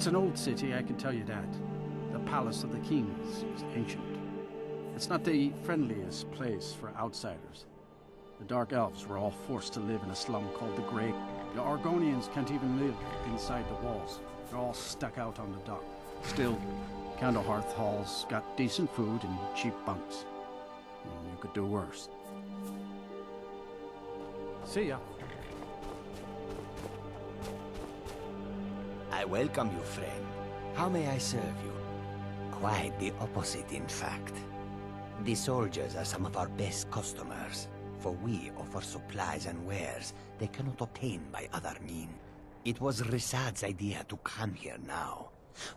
It's an old city, I can tell you that. The palace of the king is ancient. It's not the friendliest place for outsiders. The Dark Elves were all forced to live in a slum called the Grey. The Argonians can't even live inside the walls. They're all stuck out on the dock. Still, Candlehearth Hall's got decent food and cheap bunks. You could do worse. See ya. I welcome you, friend. How may I serve you? Quite the opposite, in fact. The soldiers are some of our best customers, for we offer supplies and wares they cannot obtain by other means. It was Risad's idea to come here now,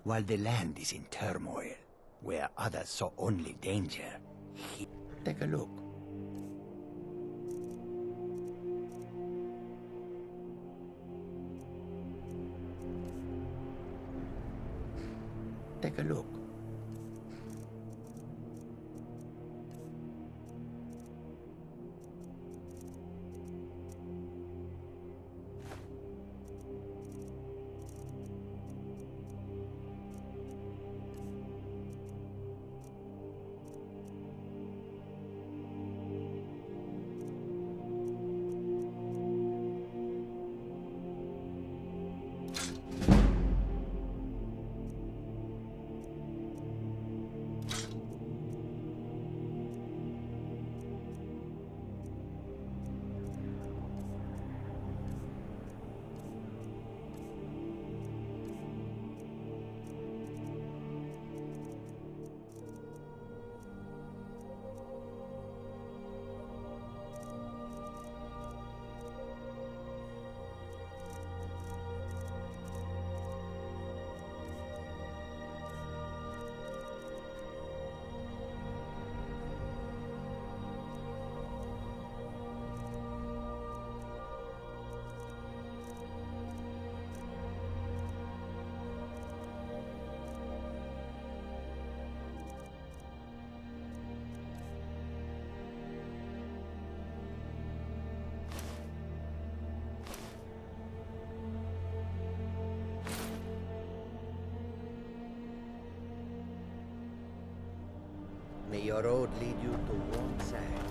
while the land is in turmoil, where others saw only danger. Take a look. Take a look. May your road lead you to warm sands.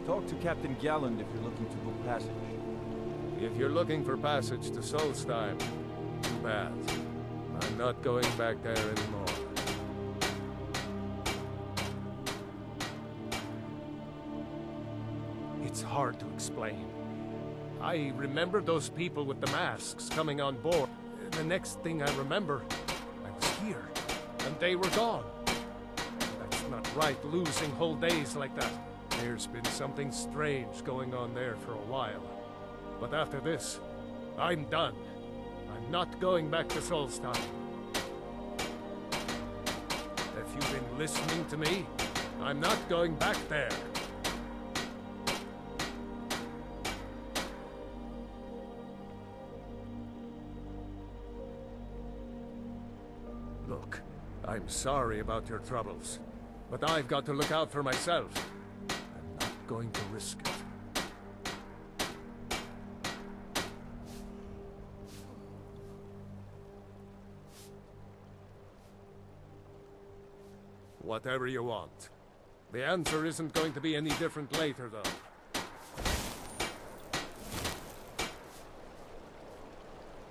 Talk to Captain Galland if you're looking to book passage. If you're looking for passage to Solstheim, too bad. I'm not going back there anymore. It's hard to explain. I remember those people with the masks coming on board. The next thing I remember, I was here, and they were gone. That's not right, losing whole days like that. There's been something strange going on there for a while. But after this, I'm done. I'm not going back to Solstheim. If you've been listening to me, I'm not going back there. Look, I'm sorry about your troubles, but I've got to look out for myself. I'm not going to risk it. Whatever you want. The answer isn't going to be any different later, though.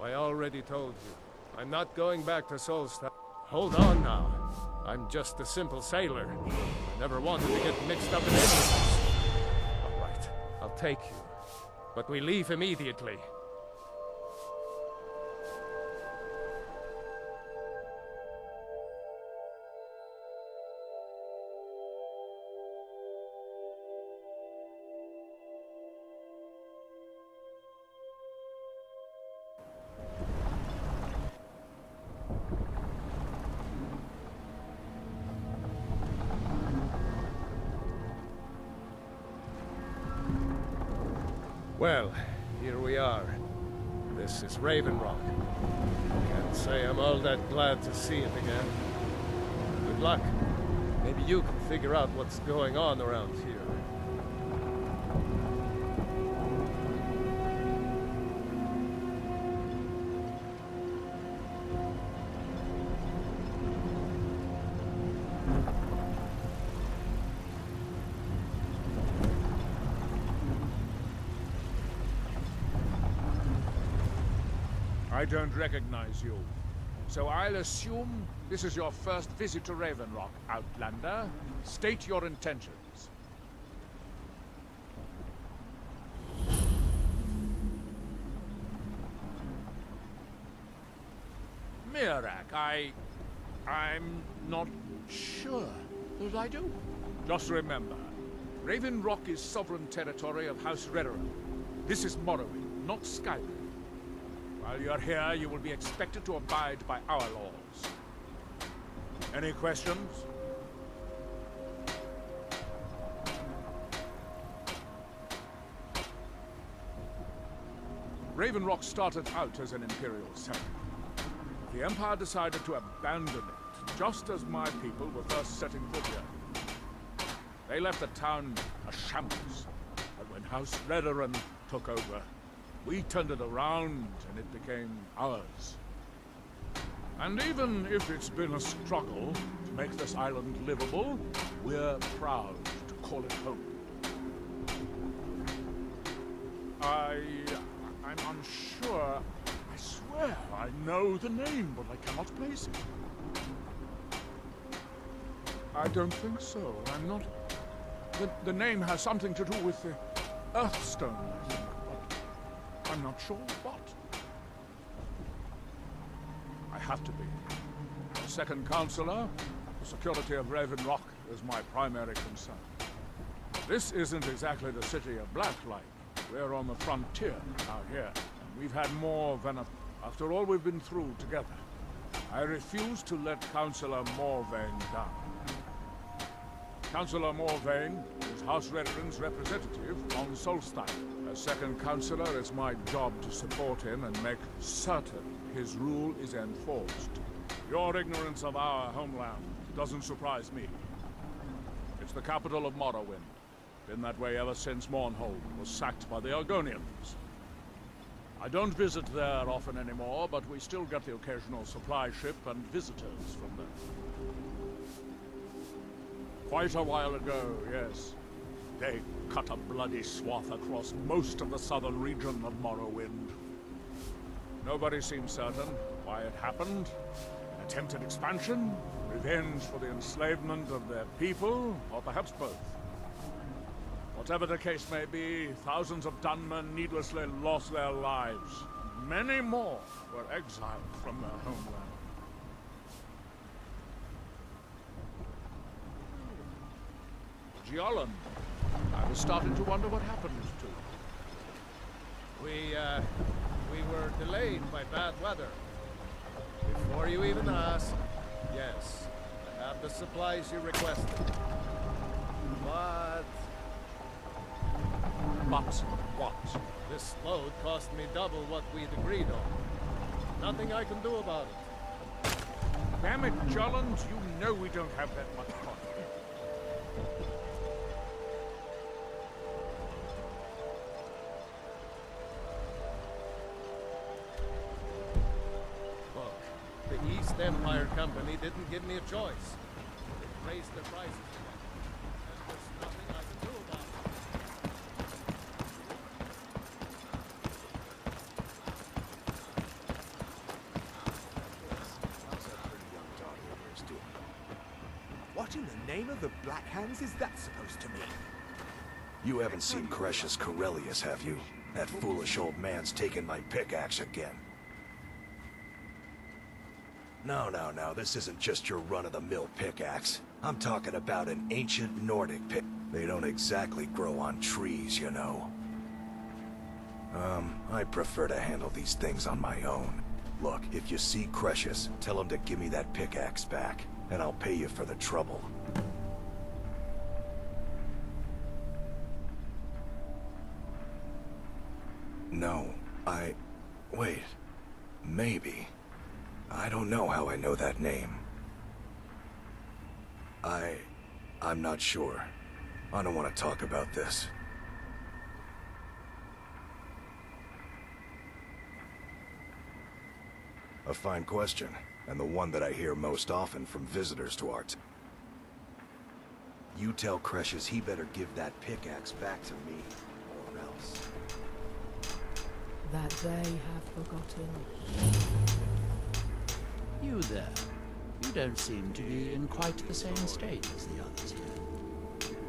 I already told you. I'm not going back to Solstheim. Hold on now. I'm just a simple sailor. I never wanted to get mixed up in any of this. All right, I'll take you. But we leave immediately. Well, here we are. This is Raven Rock. Can't say I'm all that glad to see it again. Good luck. Maybe you can figure out what's going on around here. I don't recognize you. So I'll assume this is your first visit to Raven Rock, Outlander. State your intentions. Mirak, I'm not sure that I do. Just remember, Raven Rock is sovereign territory of House Redoran. This is Morrowind, not Skyrim. While you're here, you will be expected to abide by our laws. Any questions? Raven Rock started out as an Imperial settlement. The Empire decided to abandon it, just as my people were first setting foot here. They left the town a shambles, but when House Redoran took over, we turned it around, and it became ours. And even if it's been a struggle to make this island livable, we're proud to call it home. I'm unsure. I swear I know the name, but I cannot place it. I don't think so. I'm not... The name has something to do with the Earthstone, I think. I'm not sure what. I have to be. As second counselor, the security of Raven Rock is my primary concern. This isn't exactly the city of Blacklight. We're on the frontier out here, and we've had more than a... After all we've been through together, I refuse to let Councillor Morvain down. Councillor Morvain is House Redoran's representative on Solstein. As second councillor, it's my job to support him and make certain his rule is enforced. Your ignorance of our homeland doesn't surprise me. It's the capital of Morrowind. Been that way ever since Mournhold was sacked by the Argonians. I don't visit there often anymore, but we still get the occasional supply ship and visitors from there. Quite a while ago, yes. They cut a bloody swath across most of the southern region of Morrowind. Nobody seems certain why it happened. Attempted expansion, revenge for the enslavement of their people, or perhaps both. Whatever the case may be, thousands of Dunmen needlessly lost their lives. Many more were exiled from their homeland. Giolan, I was starting to wonder what happened to you. We were delayed by bad weather. Before you even ask, yes, I have the supplies you requested. But What? this load cost me double what we'd agreed on. Nothing I can do about it. Damn it, Jolland, you know we don't have that much time. Look, the East Empire Company didn't give me a choice. They raised their prices again. And there's nothing I can do about it. How's that pretty young daughter of yours doing? What in the name of the Black Hands is that supposed to mean? You haven't seen Cretius Corellius, have you? That foolish old man's taken my pickaxe again. No, this isn't just your run-of-the-mill pickaxe. I'm talking about an ancient Nordic pick. They don't exactly grow on trees, you know. I prefer to handle these things on my own. Look, if you see Cretius, tell him to give me that pickaxe back, and I'll pay you for the trouble. No, wait. Maybe. I don't know how I know that name. I'm not sure. I don't want to talk about this. A fine question, and the one that I hear most often from visitors to our You tell Cresius he better give that pickaxe back to me, or else. That they have forgotten. You there. You don't seem to be in quite the same state as the others here.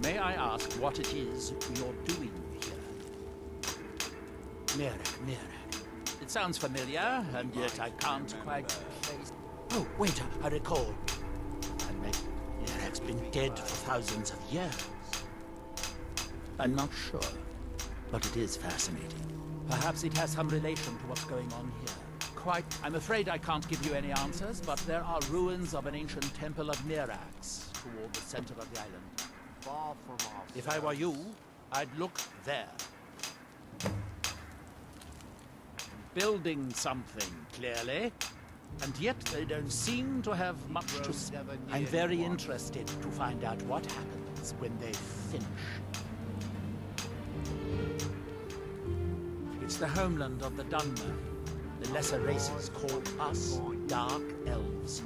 May I ask what it is you're doing here? Mirek. It sounds familiar, and yet I can't quite place... Oh, wait, I recall. Mirek's been dead for thousands of years. I'm not sure, but it is fascinating. Perhaps it has some relation to what's going on here. Quite. I'm afraid I can't give you any answers, but there are ruins of an ancient temple of Mirax toward the center of the island. Far from us. If I were you, I'd look there. Building something, clearly. And yet they don't seem to have much to say. I'm very interested to find out what happens when they finish. It's the homeland of the Dunmer. The lesser races call us Dark Elves.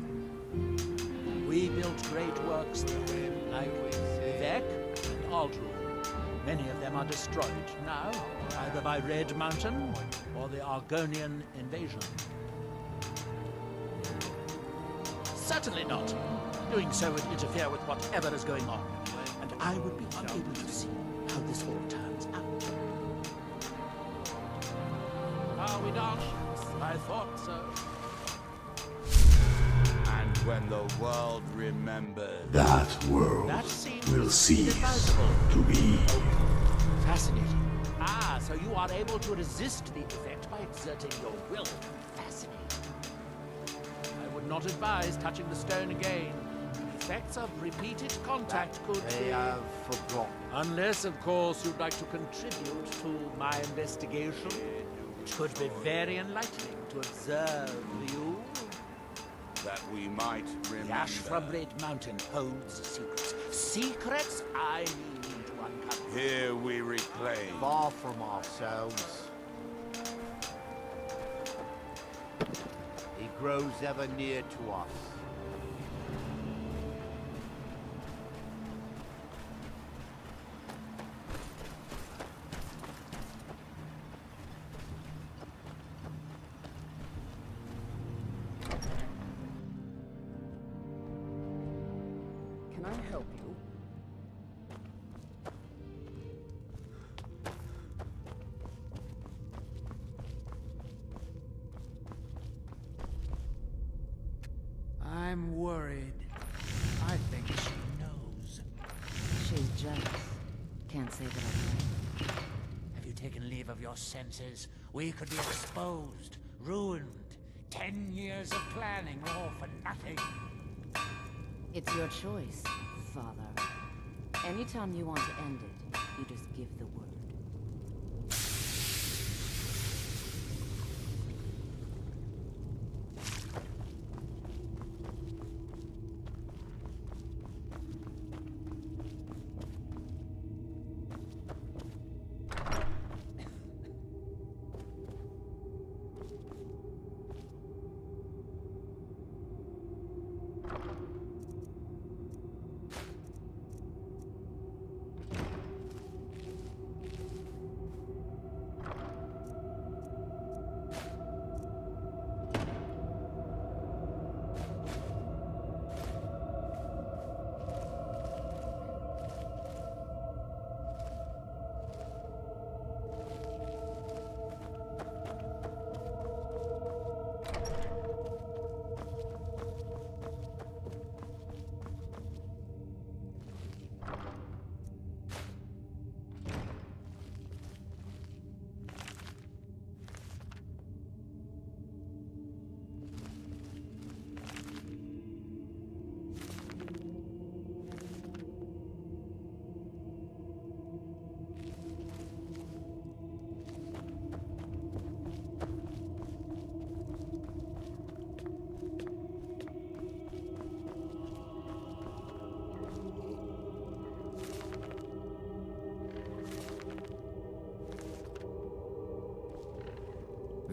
We built great works there, like Vivek and Aldru. Many of them are destroyed now, either by Red Mountain or the Argonian invasion. Certainly not. Doing so would interfere with whatever is going on, and I would be unable to see how this all turns out. Are we done? I thought so. And when the world remembers... That world will cease to be. Fascinating. Ah, so you are able to resist the effect by exerting your will. Fascinating. I would not advise touching the stone again. The effects of repeated contact could be... They have forgotten. Unless, of course, you'd like to contribute to my investigation. It could be very enlightening to observe you. That we might remember... The ash from Red Mountain holds secrets. Secrets I mean to uncover. Here we reclaim. Far from ourselves. He grows ever near to us. Can I help you? I'm worried. I think she knows. She's jealous. Can't say that I can. Have you taken leave of your senses? We could be exposed, ruined. 10 years of planning, all for nothing. It's your choice, Father. Anytime you want to end it, you just give the word.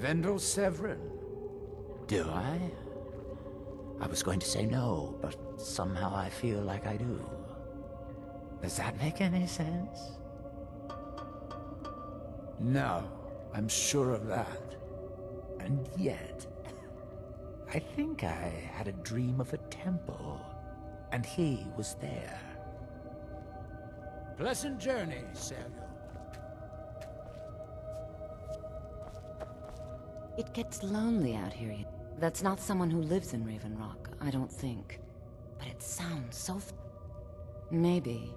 Vendel Severin. Do I? I was going to say no, but somehow I feel like I do. Does that make any sense? No, I'm sure of that. And yet, I think I had a dream of a temple, and he was there. Pleasant journey, Samuel. It gets lonely out here. That's not someone who lives in Raven Rock, I don't think. But it sounds so maybe.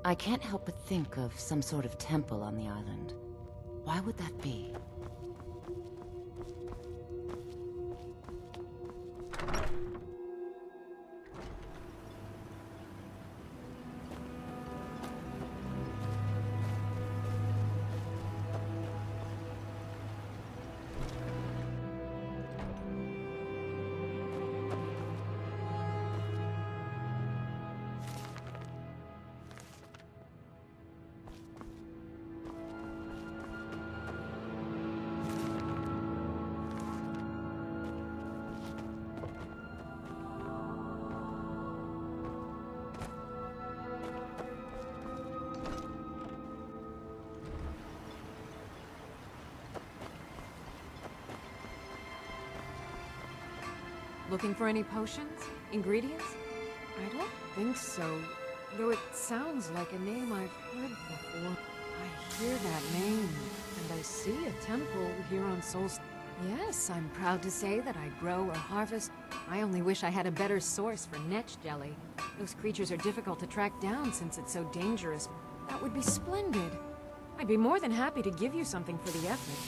I can't help but think of some sort of temple on the island. Why would that be? Looking for any potions? Ingredients? I don't think so. Though it sounds like a name I've heard before. I hear that name, and I see a temple here on Solstice. Yes, I'm proud to say that I grow or harvest. I only wish I had a better source for netch jelly. Those creatures are difficult to track down since it's so dangerous. That would be splendid. I'd be more than happy to give you something for the effort.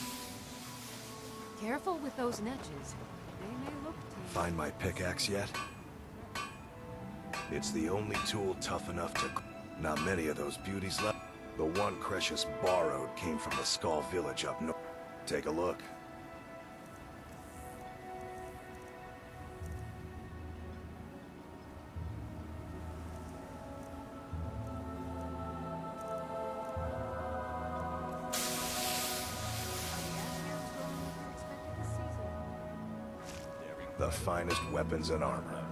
Careful with those netches. They may look tame. Find my pickaxe yet? It's the only tool tough enough to... Not many of those beauties left. The one Cretius borrowed came from the Skull village up north. Take a look. The finest weapons and armor.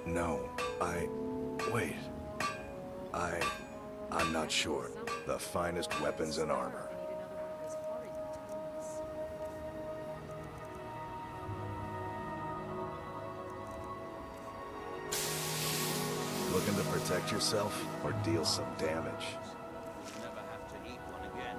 No, wait. I'm not sure. The finest weapons and armor. Looking to protect yourself or deal some damage? Never have to eat one again.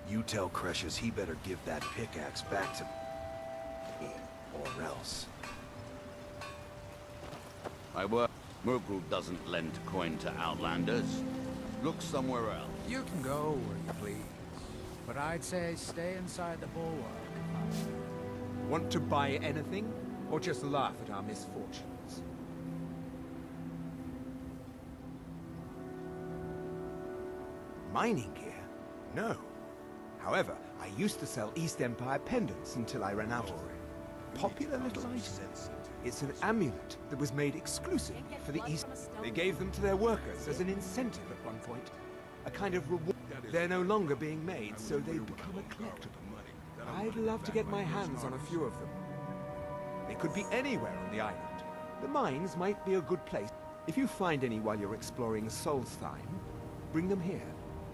You tell Cretius he better give that pickaxe back to me, or else. I work. Murgul doesn't lend coin to outlanders. Look somewhere else. You can go where you please, but I'd say stay inside the bulwark. Want to buy anything, or just laugh at our misfortunes? Mining gear? No. However, I used to sell East Empire pendants until I ran out of them. Popular little item. It's an amulet that was made exclusively for the East. They gave them to their workers as an incentive at one point. A kind of reward. They're no longer being made, so they've become a collectible. I'd love to get my hands on a few of them. They could be anywhere on the island. The mines might be a good place. If you find any while you're exploring Solstheim, bring them here,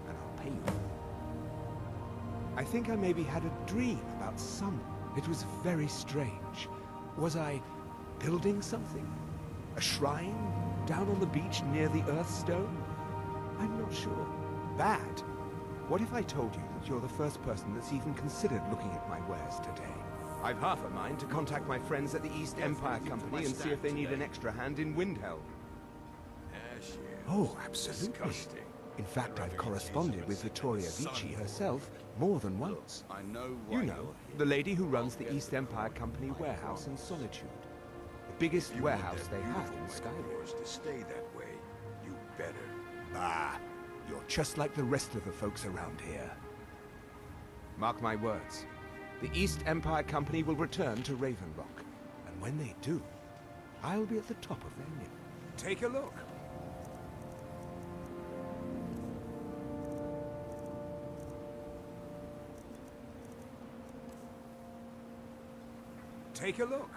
and I'll pay you. I think I maybe had a dream about someone. It was very strange. Was I building something? A shrine down on the beach near the Earthstone? I'm not sure. Bad. What if I told you that you're the first person that's even considered looking at my wares today? I've half a mind to contact my friends at the East Empire Company and see if they need an extra hand in Windhelm. Oh, absolutely. In fact, I've corresponded with Vittoria Vici herself more than once. You know, the lady who runs the East Empire Company warehouse in Solitude. The biggest warehouse they have in Skyrim. To stay that way, you better. Bah! You're just like the rest of the folks around here. Mark my words. The East Empire Company will return to Raven Rock. And when they do, I'll be at the top of their name. Take a look. Take a look.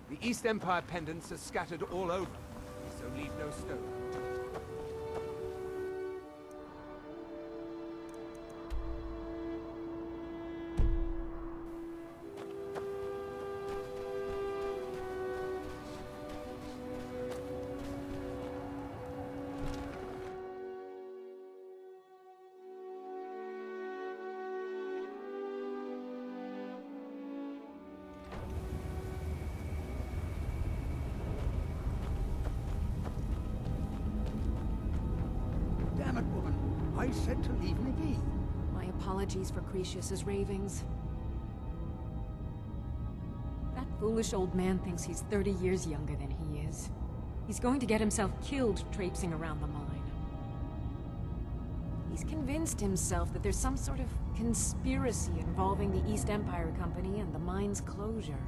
The East Empire pendants are scattered all over, so leave no stone. Damn it, woman. I said to leave me be. My apologies for Cretius's ravings. That foolish old man thinks he's 30 years younger than he is. He's going to get himself killed traipsing around the mine. He's convinced himself that there's some sort of conspiracy involving the East Empire Company and the mine's closure.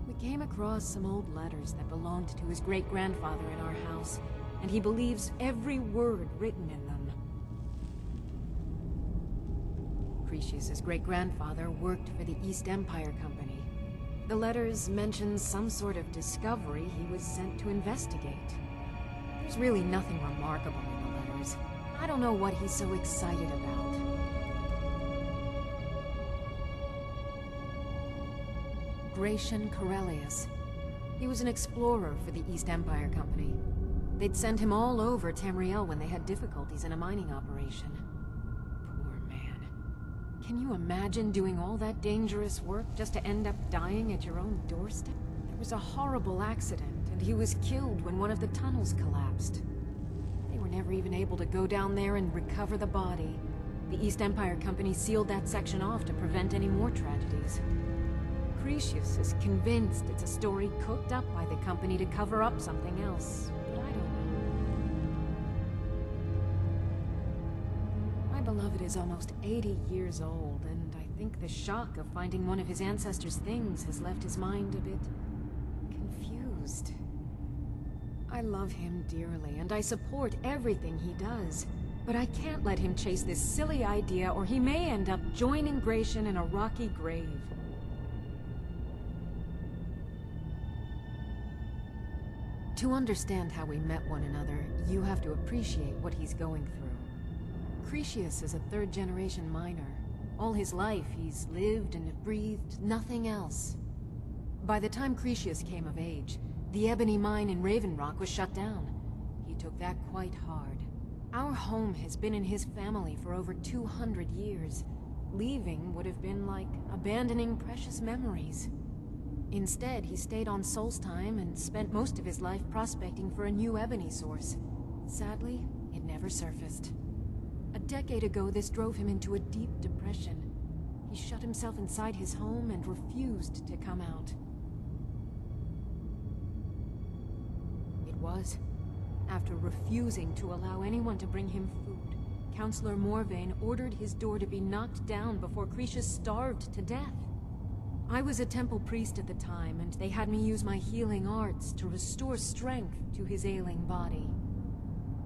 We came across some old letters that belonged to his great-grandfather in our house, and he believes every word written in them. Cretius's great-grandfather worked for the East Empire Company. The letters mention some sort of discovery he was sent to investigate. There's really nothing remarkable in the letters. I don't know what he's so excited about. Gratian Corellius. He was an explorer for the East Empire Company. They'd send him all over Tamriel when they had difficulties in a mining operation. Poor man. Can Can you imagine doing all that dangerous work just to end up dying at your own doorstep? There was a horrible accident, and he was killed when one of the tunnels collapsed. They were never even able to go down there and recover the body. The East Empire Company sealed that section off to prevent any more tragedies. Cretius is convinced it's a story cooked up by the company to cover up something else, but I don't know. My beloved is almost 80 years old, and I think the shock of finding one of his ancestors' things has left his mind a bit confused. I love him dearly, and I support everything he does. But I can't let him chase this silly idea, or he may end up joining Gratian in a rocky grave. To understand how we met one another, you have to appreciate what he's going through. Cretius is a third-generation miner. All his life, he's lived and breathed nothing else. By the time Cretius came of age, the ebony mine in Raven Rock was shut down. He took that quite hard. Our home has been in his family for over 200 years. Leaving would have been like abandoning precious memories. Instead, he stayed on Solstheim and spent most of his life prospecting for a new ebony source. Sadly, it never surfaced. A decade ago, this drove him into a deep depression. He shut himself inside his home and refused to come out. It was after refusing to allow anyone to bring him food, Councillor Morvain ordered his door to be knocked down before Cretius starved to death. I was a temple priest at the time, and they had me use my healing arts to restore strength to his ailing body.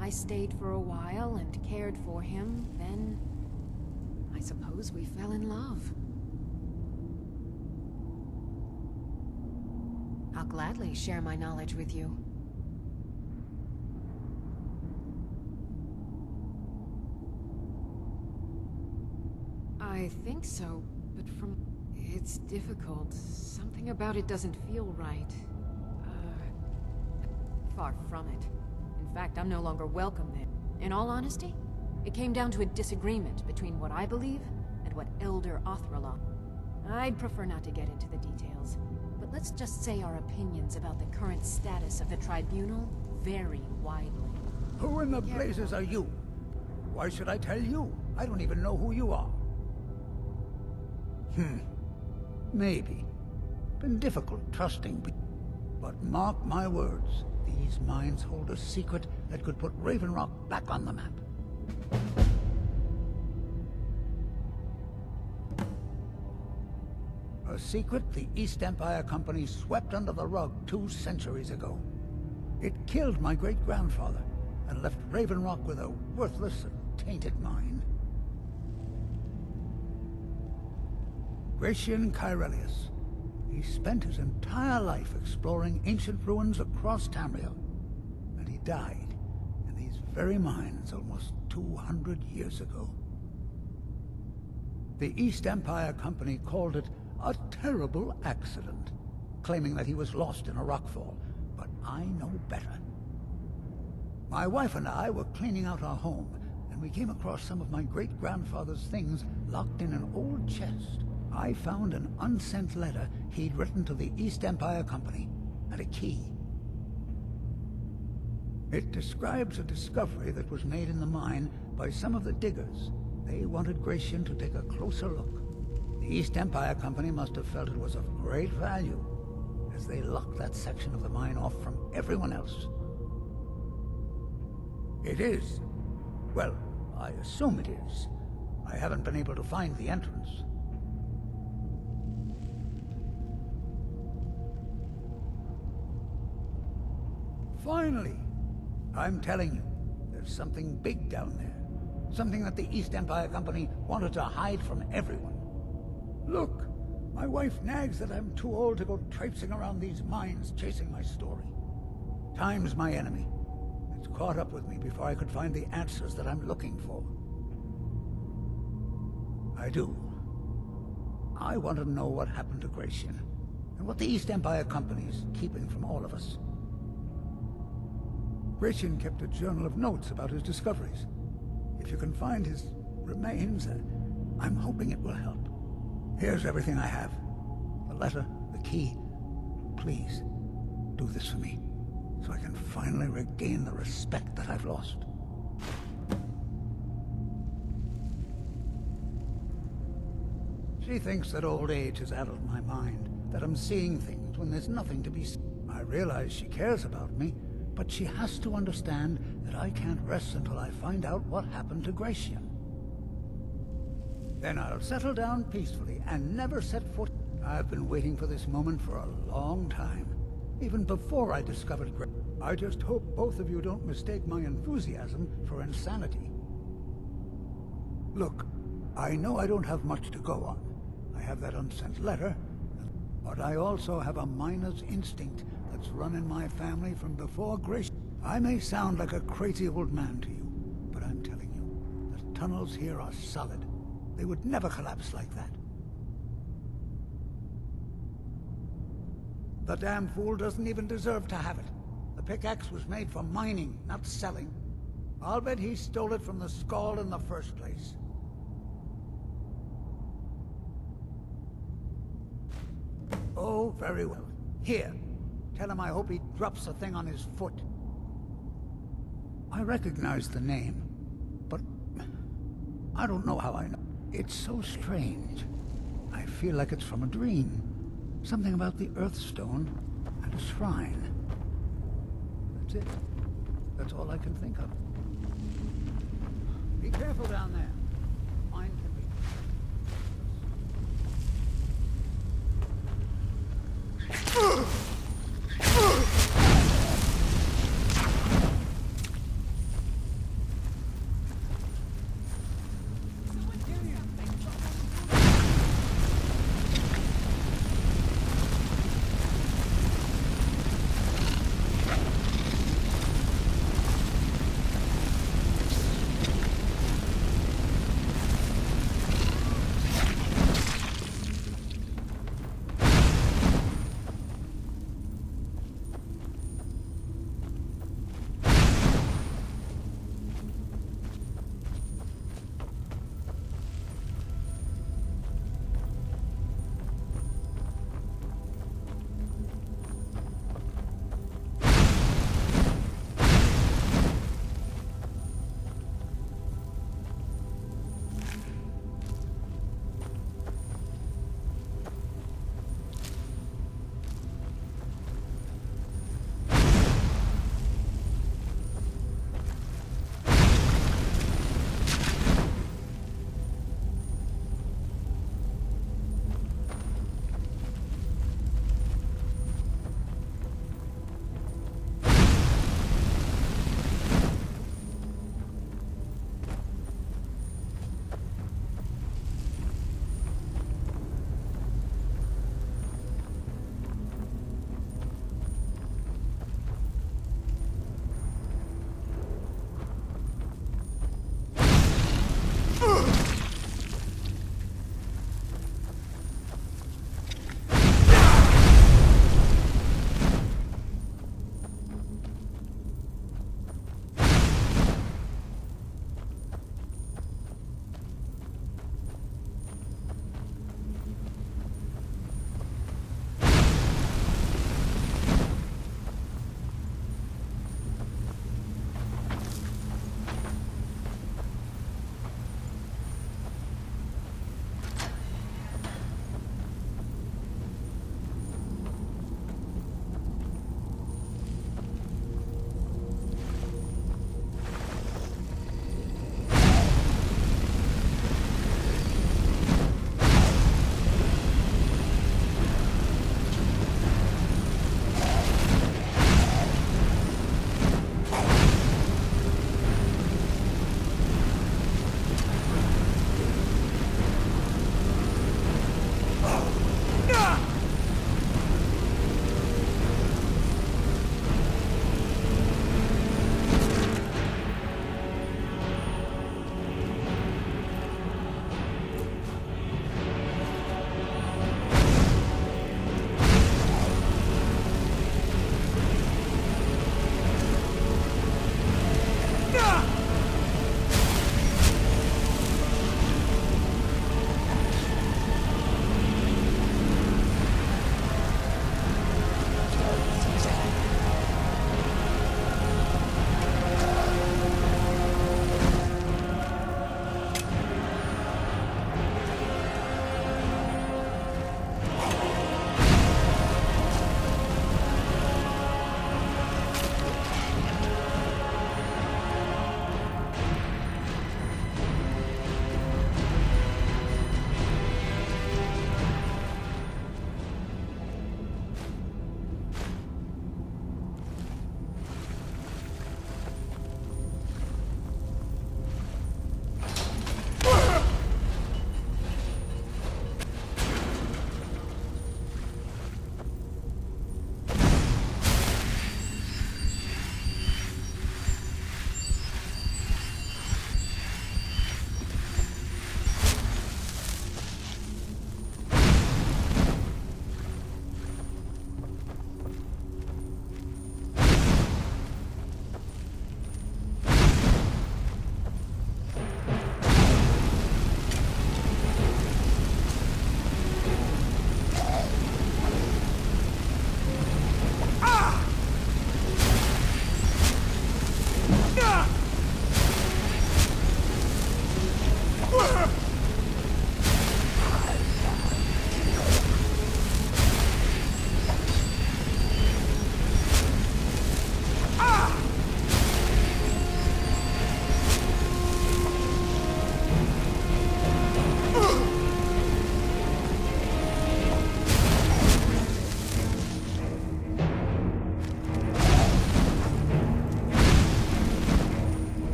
I stayed for a while and cared for him, then I suppose we fell in love. I'll gladly share my knowledge with you. I think so, but from... It's difficult. Something about it doesn't feel right. Far from it. In fact, I'm no longer welcome there. In all honesty, it came down to a disagreement between what I believe and what Elder Othralon. I'd prefer not to get into the details, but let's just say our opinions about the current status of the Tribunal vary widely. Who in the blazes are you? Why should I tell you? I don't even know who you are. Maybe. Been difficult trusting, but mark my words, these mines hold a secret that could put Raven Rock back on the map. A secret the East Empire Company swept under the rug 2 centuries ago. It killed my great-grandfather and left Raven Rock with a worthless and tainted mine. Gratian Kyrelius. He spent his entire life exploring ancient ruins across Tamriel, and he died in these very mines almost 200 years ago. The East Empire Company called it a terrible accident, claiming that he was lost in a rockfall, but I know better. My wife and I were cleaning out our home, and we came across some of my great-grandfather's things locked in an old chest. I found an unsent letter he'd written to the East Empire Company, and a key. It describes a discovery that was made in the mine by some of the diggers. They wanted Gratian to take a closer look. The East Empire Company must have felt it was of great value, as they locked that section of the mine off from everyone else. It is. Well, I assume it is. I haven't been able to find the entrance. Finally! I'm telling you, there's something big down there. Something that the East Empire Company wanted to hide from everyone. Look! My wife nags that I'm too old to go traipsing around these mines chasing my story. Time's my enemy. It's caught up with me before I could find the answers that I'm looking for. I do. I want to know what happened to Gratian, and what the East Empire Company's keeping from all of us. Gratian kept a journal of notes about his discoveries. If you can find his remains, I'm hoping it will help. Here's everything I have. The letter, the key. Please, do this for me, so I can finally regain the respect that I've lost. She thinks that old age has addled my mind, that I'm seeing things when there's nothing to be seen. I realize she cares about me, but she has to understand that I can't rest until I find out what happened to Gratian. Then I'll settle down peacefully and never set foot. I've been waiting for this moment for a long time, even before I discovered Gratian. I just hope both of you don't mistake my enthusiasm for insanity. Look, I know I don't have much to go on. I have that unsent letter, but I also have a miner's instinct that's run in my family from before Gratian. I may sound like a crazy old man to you, but I'm telling you, the tunnels here are solid. They would never collapse like that. The damn fool doesn't even deserve to have it. The pickaxe was made for mining, not selling. I'll bet he stole it from the Skull in the first place. Oh, very well. Here, tell him I hope he drops the thing on his foot. I recognize the name, but I don't know how I know. It's so strange. I feel like it's from a dream. Something about the Earthstone and a shrine. That's it. That's all I can think of. Be careful down there. Mine can be.